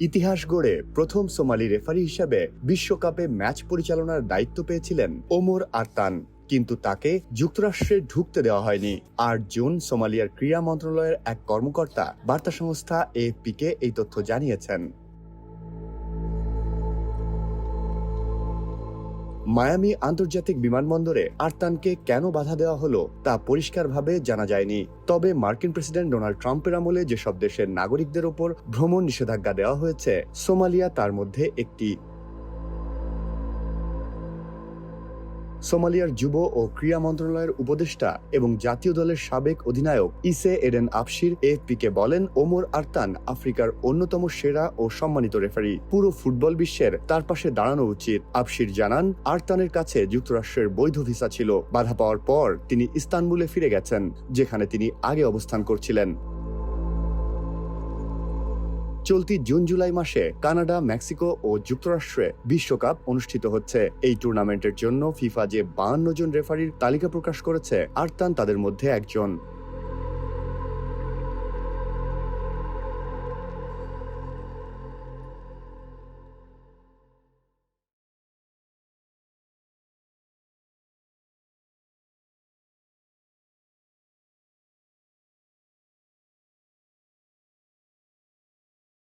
ইতিহাস গড়ে প্রথম সোমালি রেফারি হিসেবে বিশ্বকাপে ম্যাচ পরিচালনার দায়িত্ব পেয়েছিলেন ওমর আরতান, কিন্তু তাকে যুক্তরাষ্ট্রে ঢুকতে দেওয়া হয়নি। ৮ জুন সোমালিয়ার ক্রীড়া মন্ত্রণালয়ের এক কর্মকর্তা বার্তা সংস্থা এএফপিকে এই তথ্য জানিয়েছেন। মায়ামি আন্তর্জাতিক বিমানবন্দরে আরতানকে কেন বাধা দেওয়া হলো তা পরিষ্কারভাবে জানা যায়নি। তবে মার্কিন প্রেসিডেন্ট ডোনাল্ড ট্রাম্পের আমলে যেসব দেশের নাগরিকদের ওপর ভ্রমণ নিষেধাজ্ঞা দেওয়া হয়েছে, সোমালিয়া তার মধ্যে একটি। সোমালিয়ার যুব ও ক্রীড়া মন্ত্রণালয়ের উপদেষ্টা এবং জাতীয় দলের সাবেক অধিনায়ক ইসে এডেন আফশির এএফপিকে বলেন, ওমর আরতান আফ্রিকার অন্যতম সেরা ও সম্মানিত রেফারি। পুরো ফুটবল বিশ্বের তার পাশে দাঁড়ানো উচিত। আফশির জানান, আরতানের কাছে যুক্তরাষ্ট্রের বৈধ ভিসা ছিল। বাধা পাওয়ার পর তিনি ইস্তানবুলে ফিরে গেছেন, যেখানে তিনি আগে অবস্থান করছিলেন। চলতি জুন জুলাই মাসে কানাডা, মেক্সিকো ও যুক্তরাষ্ট্রে বিশ্বকাপ অনুষ্ঠিত হচ্ছে। এই টুর্নামেন্টের জন্য ফিফা যে 52 জন রেফারির তালিকা প্রকাশ করেছে, আরতান তাদের মধ্যে একজন।